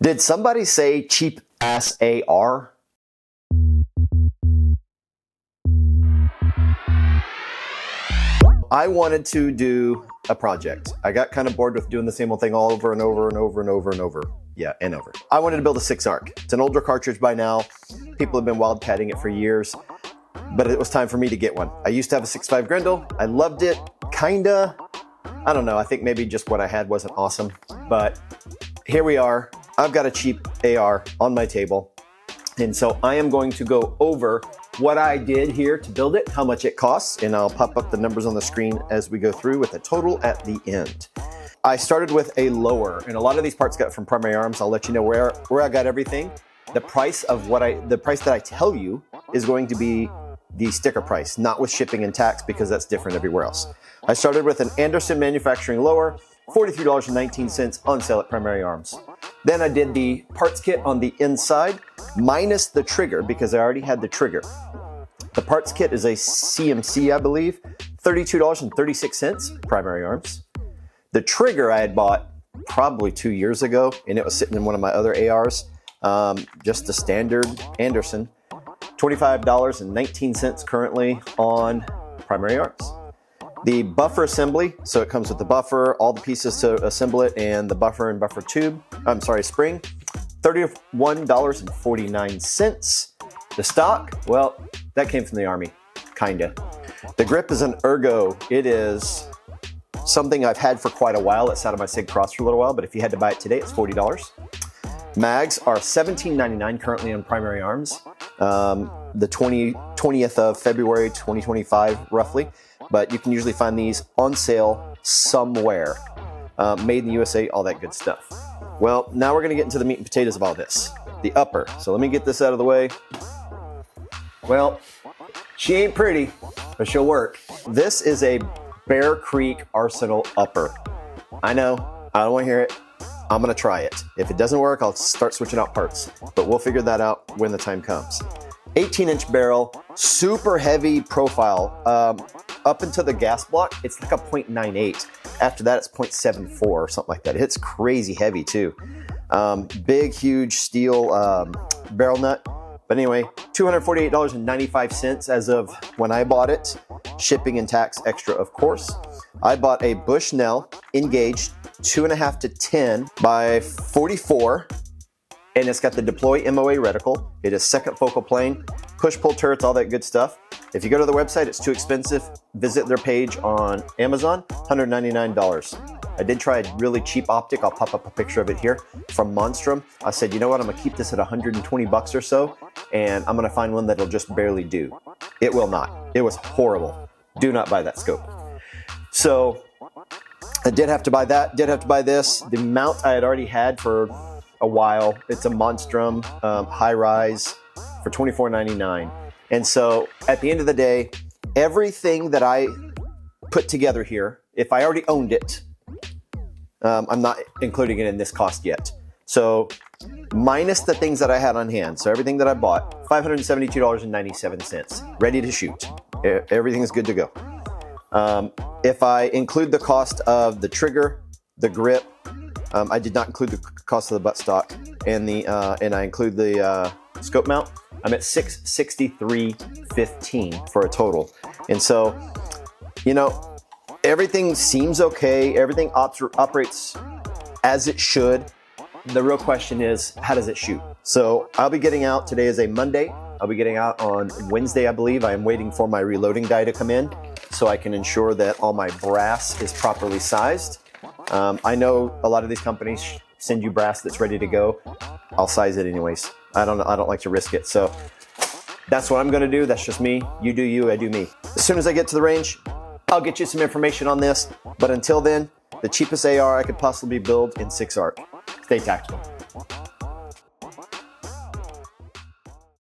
Did somebody say cheap ass AR? I wanted to do a project. I got kind of bored with doing the same old thing all over and over and over and over and over. Yeah, and over. I wanted to build a 6-ARC. It's an older cartridge by now. People have been wildcatting it for years, but it was time for me to get one. I used to have a 6.5 Grendel. I loved it, kinda. I don't know, I think maybe just what I had wasn't awesome, but here we are. I've got a cheap AR on my table, and so I am going to go over what I did here to build it, how much it costs, and I'll pop up the numbers on the screen as we go through with a total at the end. I started with a lower, and a lot of these parts got from Primary Arms. I'll let you know where I got everything. The price that I tell you is going to be the sticker price, not with shipping and tax, because that's different everywhere else. I started with an Anderson manufacturing lower, $43.19 on sale at Primary Arms. Then I did the parts kit on the inside, minus the trigger, because I already had the trigger. The parts kit is a CMC, I believe, $32.36, Primary Arms. The trigger I had bought probably 2 years ago, and it was sitting in one of my other ARs, just the standard Anderson, $25.19 currently on Primary Arms. The buffer assembly, so it comes with the buffer, all the pieces to assemble it, and the buffer and buffer tube, spring, $31.49. The stock, well, that came from the Army, kinda. The grip is an Ergo. It is something I've had for quite a while. It sat on my Sig Cross for a little while, but if you had to buy it today, it's $40. Mags are $17.99 currently on Primary Arms. The 20th of February, 2025, roughly. But you can usually find these on sale somewhere. Made in the USA, all that good stuff. Well, now we're gonna get into the meat and potatoes of all this. The upper. So let me get this out of the way. Well, she ain't pretty, but she'll work. This is a Bear Creek Arsenal upper. I know, I don't wanna hear it. I'm gonna try it. If it doesn't work, I'll start switching out parts, but we'll figure that out when the time comes. 18-inch barrel, super heavy profile. Up into the gas block, it's like a 0.98. After that, it's 0.74 or something like that. It's crazy heavy too. Big, huge steel barrel nut. But anyway, $248.95 as of when I bought it. Shipping and tax extra, of course. I bought a Bushnell engaged 2.5 to 10 by 44. And it's got the Deploy MOA reticle. It is second focal plane, push-pull turrets, all that good stuff. If you go to the website, it's too expensive. Visit their page on Amazon, $199. I did try a really cheap optic. I'll pop up a picture of it here from Monstrum. I said, you know what? I'm gonna keep this at 120 bucks or so, and I'm gonna find one that'll just barely do. It will not. It was horrible. Do not buy that scope. So I did have to buy that, did have to buy this. The mount I had already had for a while. It's a Monstrum high rise for $24.99. And so at the end of the day, everything that I put together here, if I already owned it, I'm not including it in this cost yet. So minus the things that I had on hand, so everything that I bought, $572.97, ready to shoot. Everything is good to go. If I include the cost of the trigger, the grip, I did not include the cost of the buttstock, and I include the scope mount. I'm at $663.15 for a total. And so, you know, everything seems okay. Everything operates as it should. The real question is, how does it shoot? So I'll be getting out. Today is a Monday. I'll be getting out on Wednesday, I believe. I am waiting for my reloading die to come in so I can ensure that all my brass is properly sized. I know a lot of these companies send you brass that's ready to go. I'll size it anyways. I don't like to risk it. So that's what I'm gonna do. That's just me. You do you, I do me. As soon as I get to the range, I'll get you some information on this. But until then, the cheapest AR I could possibly build in 6-ARC. Stay tactical.